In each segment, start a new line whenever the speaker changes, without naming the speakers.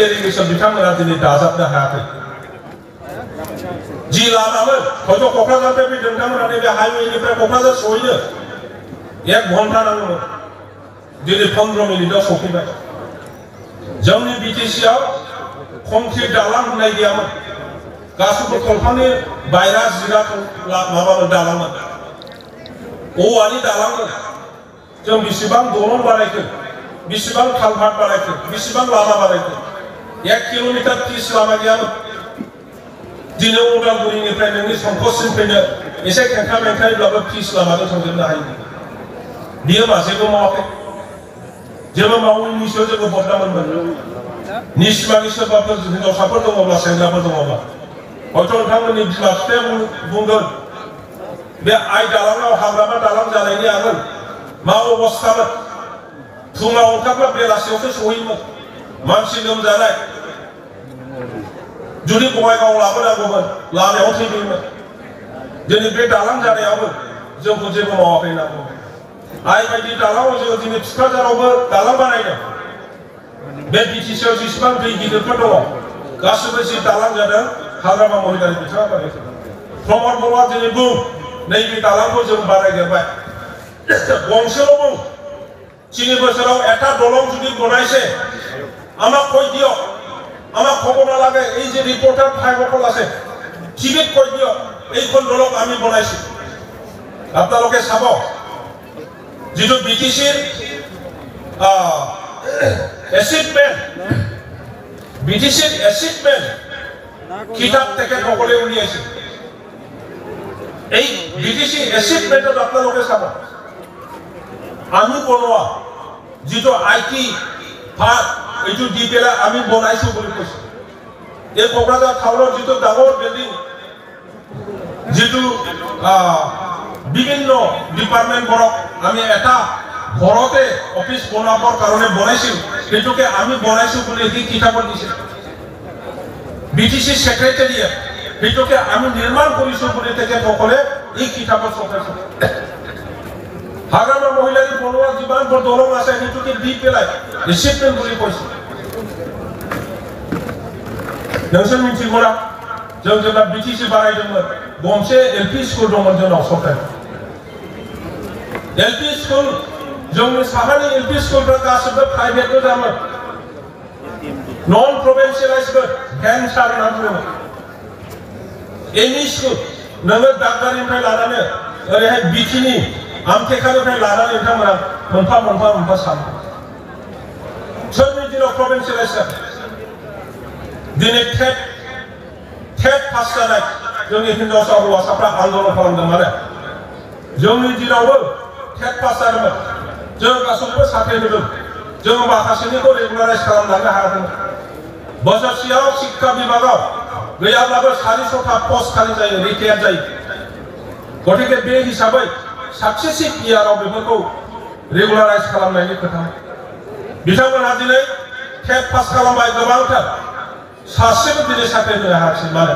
Irrigation बिथांमोना दिनै दाजाबनो हायाखै जि लामामोन हयथ' क'क्राझारनिफ्राय फैदों नोंथांमोना नैबे हाइवेनिफ्राय क'क्राझार सहैनो 1 घन्टा नांगौमोन दिनै 15 मिनिटाव सफैबाय जोंनि बिटिसिआव कंक्रिट दालां होननाय गैयामोन गासैबो दंफांनि बायरा जिरा माबामोन दालांमोन औवानि दालांमोन जों बेसेबां दलं बानायखो बेसेबां कालभार्ट बानायखो बेसेबां लामा बानायखो 1 किल'मिटार पिच लामा गैयामोन दिनै उदालगुरिनिफ्राय नोंनि संकससिम फैनो एसे खेंख्रा मेंख्रायब्लाबो पिच लामाजों थांजोबनो हायो बियो मा जेबो मावाखै जेबो मावैनिसो जोङो बदनाम मोनगोन निस्मानि सोरबाफोर हिनजावसाफोर दङब्ला सेंग्राफोर दङब्ला हयथ' नोंथांमोननि बिमा बिफाया बुंगोन बे आइ दालाङाव हाग्रामा दालां जानायनि आगोल मा अबस्थामोन फुङाव ओंखारब्ला बेलासियावसो सहैयोमोन मानसि लोमजानाय जुदि बङाइगाव लाबोनांगौमोन लामायाव थैदोंमोन दिनै बे दालां जानायावबो जोंखौ जेबो मावाखै होनना बुङो आइ बायदि दालाङाव जोङो दिनै थुक्राझारावबो दालां बानायदों बे बिटिसिआव जेसेबां दै गिदिरफोर दङ गासैबो जि दालां जादों हाग्रामा महिलारि बिथाङा बानायदों प्रमद बर'आ दिनै बुं नैबे दालांखौ जों बानायदेरबाय गंसेल' बुं 3 বছৰৰ এটা দলং যদি বনাইছে আমাক কৈ দিয়ক আমাক খবৰ নালাগে এই যে ৰিপৰ্টাৰ ভাইসকল আছে টিভিত কৈ দিয়ক এইখন দলং আমি বনাইছো আপোনালোকে চাব যিটো বিটিচিৰ এচিডমেণ্ট বিটিচিৰ এচিডমেণ্ট কিতাপ তেখেতসকলে উলিয়াইছে এই বিটিচি এচিডমেণ্টত আপোনালোকে চাব আমি বনোৱা যিটো আইটি ভাগ এইটো দি পেলাই আমি বনাইছো বুলি কৈছে এই কোকৰাঝাৰ টাউনৰ যিটো ডাঙৰ বিল্ডিং যিটো বিভিন্ন ডিপাৰ্টমেণ্টবোৰক আমি এটা ঘৰতে অফিচ বনাবৰ কাৰণে বনাইছিল সেইটোকে আমি বনাইছো বুলি এই কিতাপত দিছে বিটিচি সেক্ৰেটাৰিয়েট সেইটোকে আমি নিৰ্মাণ কৰিছো বুলি তেখেতসকলে এই কিতাপত চপাইছে হাগ্ৰামা মহিলাৰী বনোৱা যিমানবোৰ দলং আছে সেইটোকে দি পেলাই ৰিচিপ্টেণ্ট বুলি কৈছে नोंसोर मिथिगौना जों जेब्ला बिटिसि बानायदोंमोन गंसे एलपि स्कुल दंमोन जोंनाव सरखारि एलपि स्कुल जोंनि साहानि एलपि स्कुलफ्रा गासिबो प्राइभेट गोजामोन नन प्रभिन्सियेलाइजमोन हेन्डसार होनना बुङोमोन एमइ स्कुल नोङो दागगारिनिफ्राय लानानै ओरैहाय बिटिनि आमटेकानिफ्राय लानानै नोंथांमोना मोनफा मोनफा मोनफा सानो सोरनि दिनाव प्रभिन्सियेलाइज जादों दिनै टेट पास जानाय जोंनि हिनजावसा हौवासाफ्रा आन्दोलन खालामदों माने जोंनि दिनावबो टेट पास जादोंमोन जों गासैबो साख्रि होदों जों माखासेनिखौ रेगुलाराइज खालामलांनो हायाखैमोन बोसोरसेयाव शिक्षा बिभागाव गैयाब्लाबो 400टा पस्ट खालि जायो रिटायार जायो गतिके बे हिसाबै साक्सेसिभ इयाराव बेफोरखौ रेगुलाराइज खालामनायनि खोथा बिथांमोनहा दिनै टेट पास खालामबाय गोबांथार सासेबो दिनै साख्रि होनो हायाखिसै माने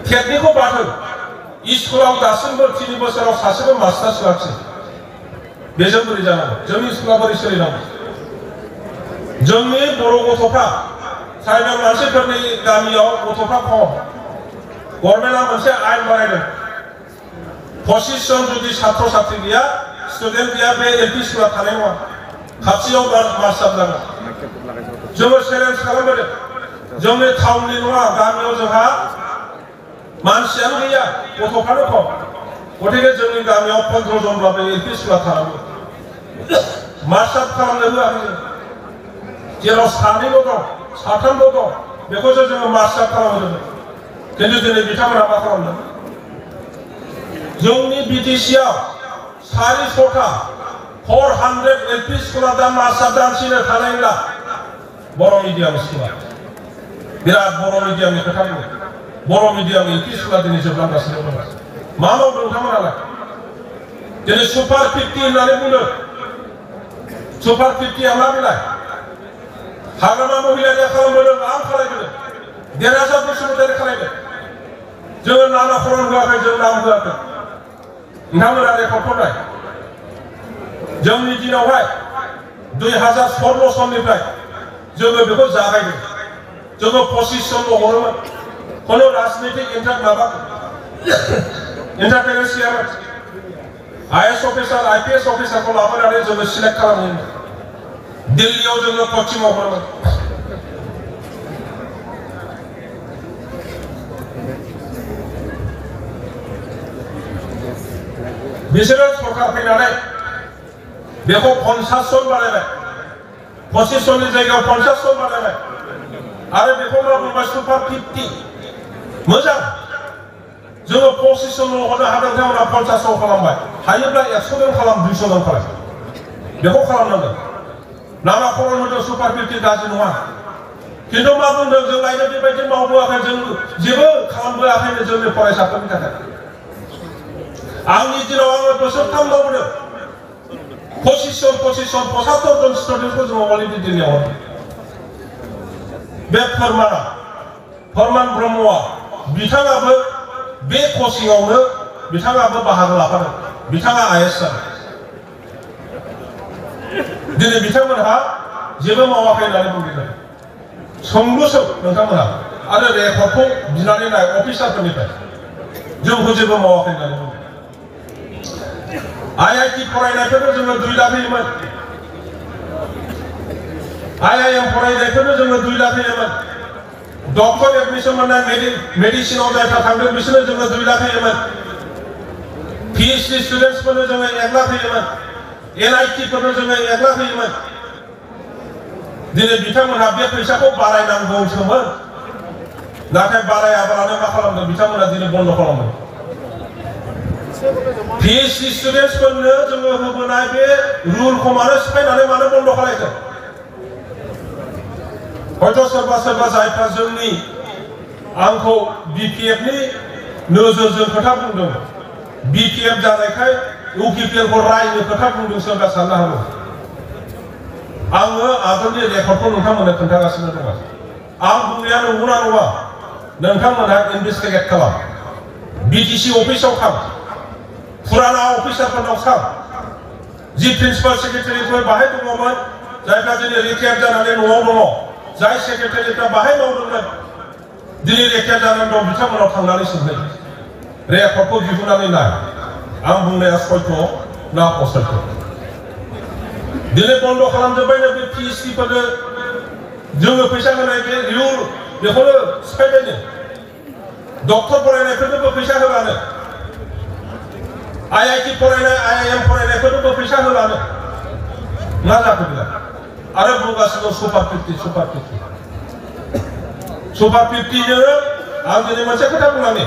टेटनिखौ बाथौ स्कुलाव दासिमबो 3 बोसोराव सासेबो मास्टार्स होआखिसै बेजों बोरै जानांगौ जोंनि स्कुला बोरै सोलिनांगौ जोंनि बर' गथ'फ्रा ट्राइबेल मानसिफोरनि गामियाव गथ'फ्रा खम गभर्नमेन्टआ मोनसे आयेन बानायदों 25 जन जुदि छात्र छात्री गैया स्टुडेन्ट गैया बे एलपि स्कुला थानाय नङा खाथियाव मास्टार जागोन जोङो चेलेन्ज खालामबोदों जोंनि टाउननि नङा गामियाव जोंहा मानसियानो गैया गथ'फ्रानो खम गतिके जोंनि गामियाव 15 जनब्लाबो एलपि स्कुला थानांगौ मास्टार खालामनो होआखै जों जेराव सानैल' दं साथामल' दं बेखौसो जोङो मास्टार खालामहोदोंमोन खिन्थु दिनै बिथांमोना मा खालामदों जोंनि बिटिसिआव 400टा 400 एलपि स्कुला दा मास्टार दानसिनो थानायब्ला बर' मिडियाम स्कुला बिराद बर' मिडियामनि खोथा बुङो बर' मिडियाम एलपि स्कुला दिनै जोबलांगासिनो दं मा मावदों नोंथांमोनालाय दिनै सुपार 50 होननानै बुंदों सुपार 50आ मा बिलाय हाग्रामा महिलारिया खालामबोदों आं खालामबोदों देरहासार बसुमतारी खालामदों जोङो नामाकरण होआखै जों नाम होआखै नोंथांमोना रेकर्डखौ नाय जोंनि दिनावहाय 2016 सननिफ्राय जोङो बेखौ जागायदों जोङो 25 जनल' हरोमोन कोनो राजनीतिक इंटरफेरेंस गैयामोन IAS अफिसार IPS अफिसारखौ लाबोनानै जोङो सिलेक्ट खालामोमोन दिल्लीयाव जोङो कचिंआव हरोमोन बिसोरो सरकार फैनानै बेखौ 50 जन बानायबाय 25 जननि जायगायाव 50 जन बानायबाय आरो बेखौ मा बुंबाय सुपार 50 मोजां जोङो 25 जनल' हरनो हादों बिथांमोना 50 जन खालामबाय हायोब्ला 100 जन खालाम 200 जन खालाम बेखौ खालामनांगोन नामा खरन होदों सुपार 50 गाज्रि नङा खिन्थु मा बुंदों जों लायनो बेबायदि मावबोआखै जों जेबो खालामबोआखैनो जोंनि फरायसाफोरनि थाखाय आंनि दिनाव आङो बोसोरथाम मावबोदों 25 जन 75 जन स्टुडेन्टखौ जोङो अलरेडि दिल्लीयाव हरदों बे फरमान ब्रह्मआ बिथाङाबो बे कचिंआवनो बिथाङाबो बाहागो लाफादों बिथाङा IAS जादों दिनै बिथांमोनहा जेबो मावाखै होननानै बुंदों सोंलुसो नोंथांमोनहा आरो रेकर्डखौ बिनानै नाय अफिसारफोरनिफ्राय जोंखौ जेबो मावाखै होननानै बुंदों IIT फरायनायफोरनो जोङो 2 लाख होयोमोन IIM फरायनायफोरनो जोङो 2 लाख होयोमोन डक्टर एडमिशन मोननाय मेडिसिनाव जायफ्रा थांदों बिसोरनो जोङो 2 लाख होयोमोन PhD स्टुडेन्ट्सफोरनो जोङो 1 लाख होयोमोन NIT फोरनो जोङो 1 लाख होयोमोन दिनै बिथांमोनहा बे फैसाखौ बारायनांगौसोमोन नाथाय बारायाब्लानो मा खालामदों बिथांमोनहा दिनै बन्द खालामदों PhD स्टुडेन्ट्सफोरनो जोङो होबोनाय बे रुलखौ मानो सिफायनानै मानो बन्द खालामखो हयथ' सोरबा जायफ्रा जोंनि आंखौ BPF नि नोजोरजों खोथा बुंदों BPF जानायखाय UPPL खौ रायनो खोथा बुंदों सोरबा साननो हागौ आङो आगोलनि रेकर्डखौ नोंथांमोननो खोन्थागासिनो दङ आं बुंनाया नंगौना नङा नोंथांमोनहा इनभेस्टिगेट खालाम BTC अफिसाव थां फुराना अफिसारफोरनाव थां जि प्रिन्सिपाल सेक्रेटारिफोर बाहाय दङमोन जायफ्रा दिनै रिटायार जानानै न'आव दङ जाय सेक्रेटारिफ्रा बाहाय मावदोंमोन दिनै रिटायार जानानै दं बिथांमोनाव थांनानै सोंहै रेकर्डखौ दिहुननानै नाय आं बुंनाया सयथ' ना असयथ' दिनै बन्द खालामजोब्बायनो बे PhD फोरनो जोङो फैसा होनाय बे रुल बेखौनो सिफायबायनो डक्टर फरायनायफोरनोबो फैसा होलानो IIT फरायनाय IIM फरायनायफोरनोबो फैसा होलानो मा जाखो बिलाय आरो बुंगासिनो सुपार 50 सुपार 50 जोङो आं दिनै मोनसे खोथा बुंनानै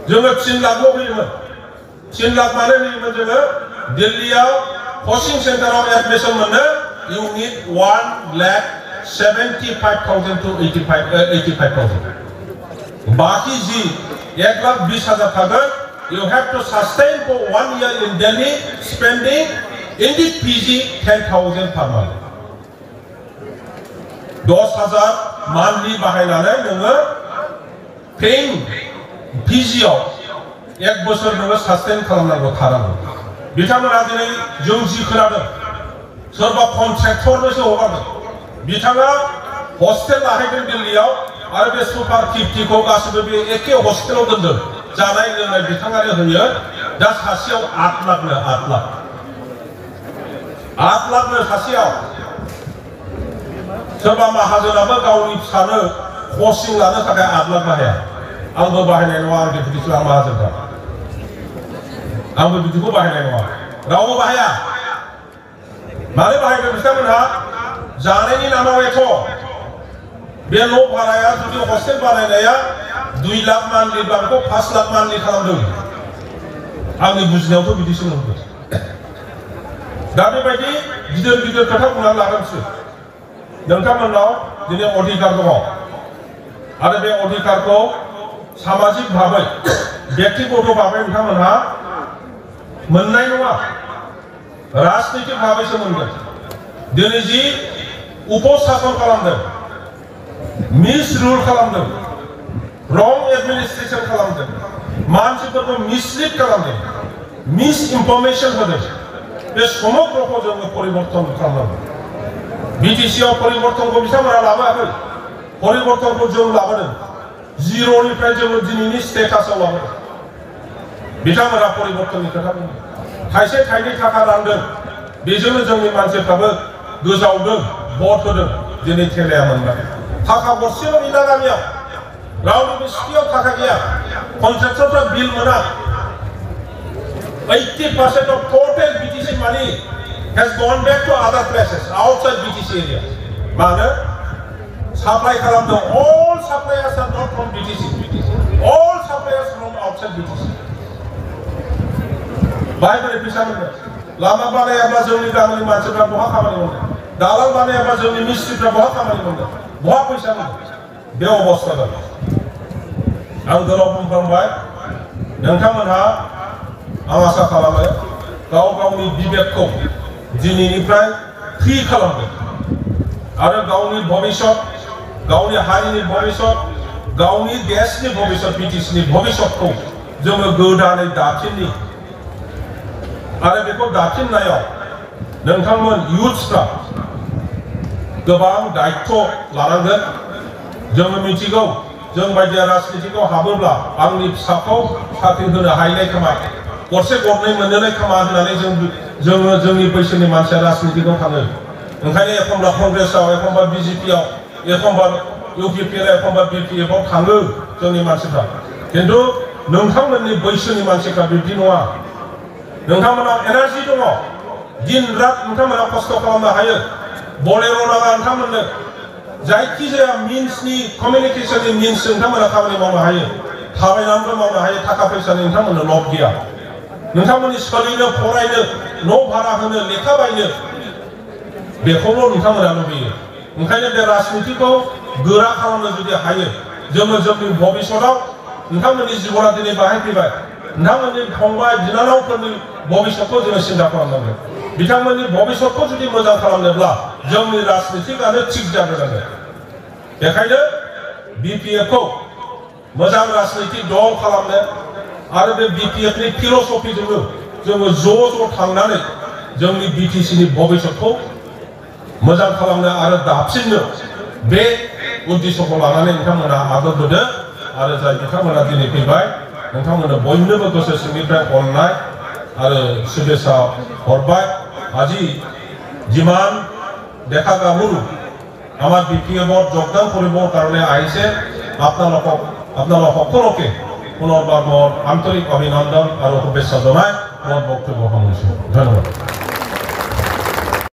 जोङो 3 लाखल' होयोमोन 3 लाख मानो होयोमोन जोङो दिल्लीयाव कोचिं सेन्टाराव एडमिशन मोननो you need 1,75,000 to 85,000 बाकी जी 1,20,000 थागोन you have to sustain for 1 year in Delhi spending in the PG 10,000 per month 10,000 monthly बाहायनानै नोङो paying PG आव 1 बोसोर नोङो sustain खालामनांगौ थानांगौ बिथांमोना दिनै जों जि खोनादों सोरबा कन्ट्रेक्टरनोसो हगारदों बिथाङा हस्टेल लाहैदों दिल्लीयाव आरो बे सुपार 50 खौ गासिबो बे एखे हस्टेलाव दोनदों जानाय लोंनाय बिथाङानो होयो दा सासेयाव 8 लाखनो 8 लाखनो सासेयाव सोरबा माहाजोनाबो गावनि फिसानो कचिं लानो थाखाय 8 लाख बाहाया आंबो बाहायनाय नङा आं बिदिखौ आं माहाजोनखा आंबो बिदिखौ बाहायनाय नङा रावबो बाहाया मानो बाहायदों बिथांमोनहा जानायनि नामाव एथ' बे न' भाराया जुदि हस्टेल बानायनाया 2 लाख मान्थलि बेखौ 5 लाख मान्थलि खालामदों आंनि बुजिनायावथ' बिदिसो नंगौ दा बेबायदि गिदिर खोथा बुंनानै लादोंसो नोंथांमोननाव दिनै अधिकार दङ आरो बे अधिकारखौ सामाजिक भाबै व्यक्तिगत भाबै नोंथांमोनहा मोननाय नङा राजनीतिक भाबैसो मोनगोन दिनै जि उपशासन खालामदों मिस रुल खालामदों रं एडमिनिस्ट्रेशन खालामदों मानसिफोरखौ मिसलिड खालामदों मिस इनफरमेशन होदों बे समग्रखौ जोङो परिबर्तन खालामनांगौ बिटिसिआव परिबर्तनखौ बिथांमोना लाबोआखै परिबर्तनखौ जों लाबोदों जिर'निफ्राय जोङो दिनैनि स्टेटासआव लाबोदों बिथांमोना परिबर्तननि खोथा बुंदों थाइसे थाइनै थाखा रानदों बेजोंनो जोंनि मानसिफ्राबो गोजावदों भट होदों दिनै थेलाया मोनबाय थाखा गरसेल' गैला गामियाव रावनिबो सिटियाव थाखा गैया कन्ट्रेक्टरफ्रा बिल मोना 80% of total BTC money has gone back to other places outside BTC area. मानो supply खालामदों all suppliers are not from BTC. All suppliers from outside BTC. बाहाय बोरै फैसा मोनदों लामा बानायाब्ला जोंनि गामिनि मानसिफ्रा बहा खामानि मोनदों दालां बानायाब्ला जोंनि मिस्ट्रिफ्रा बहा खामानि मोनदों बहा फैसा मोनदों बे अबस्था जादों आं गोलाव बुंफ्रांबाय नोंथांमोनहा आं आसा खालामो गाव गावनि बिबेकखौ दिनैनिफ्राय फ्रि खालामदों आरो गावनि भबिष्यत गावनि हारिनि भबिष्यत गावनि देशनि भबिष्यत बिटिसिनि भबिष्यतखौ जोङो गोदानै दाफिननि आरो बेखौ दाफिननायाव नोंथांमोन युथ्सफ्रा गोबां दायित्व लानांगोन जोङो मिथिगौ जों बायदिया राजनितिखौ हाबोब्ला आंनि फिसाखौ साख्रि होनो हायनाय खोमा गरसे गरनै मोननोलाय खोमा होननानै जोङो जोंनि बैसोनि मानसिया राजनितिखौ थाङो ओंखायनो एखमब्ला कंग्रेसआव एखमब्ला बिजेपिआव एखमब्ला इउपिपिएल एखमब्ला बिपिएफआव थाङो जोंनि मानसिफ्रा खिन्थु नोंथांमोननि बैसोनि मानसिफ्रा बिब्दि नङा नोंथांमोनाव एनार्जि दङ दिन रात नोंथांमोना खस्थ' खालामनो हायो बलेर' नाङा नोंथांमोननो जायखिजाया मिन्सनि कमिउनिकेशननि मिन्स नोंथांमोना खामानि मावनो हायो थाबायनानैबो मावनो हायो थाखा फैसानि नोंथांमोननो लब गैया नोंथांमोननि सोलिनो फरायनो न' भारा होनो लेखा बायनो बेखौल' नोंथांमोना लुबैयो ओंखायनो बे राजनितिखौ गोरा खालामनो जुदि हायो जोङो जोंनि भबिष्यतआव नोंथांमोननि जिबना दिनै बाहाय फैबाय नोंथांमोननि फंबाय बिनानावफोरनि भबिष्यतखौ जोङो सिन्था खालामनांगोन बिथांमोननि भबिष्यतखौ जुदि मोजां खालामनोब्ला जोंनि राजनितिकआनो थिग जाग्रोनांगोन बेखायनो बिपिएफखौ मोजां राजनितिक दल खालामनो आरो बे बिपिएफनि फिलसफिजोंनो जोङो ज' थांनानै जोंनि बिटिसिनि भबिष्यतखौ मोजां खालामनो आरो दाफिननो बे उद्देश्यखौ लानानै नोंथांमोना आगान होदो आरो जाय बिथांमोना दिनै फैबाय नोंथांमोननो बयनोबो गोसो सिंनिफ्राय अननाय आरो शुभेच्छा हरबाय আজি যিমান দেখা গাভৰু আমাৰ বিপিএফত যোগদান কৰিবৰ কাৰণে আহিছে আপোনালোকক সকলোকে পুনৰবাৰ মোৰ আন্তৰিক অভিনন্দন আৰু শুভেচ্ছা জনাই মোৰ বক্তব্য সামৰিছোঁ ধন্যবাদ।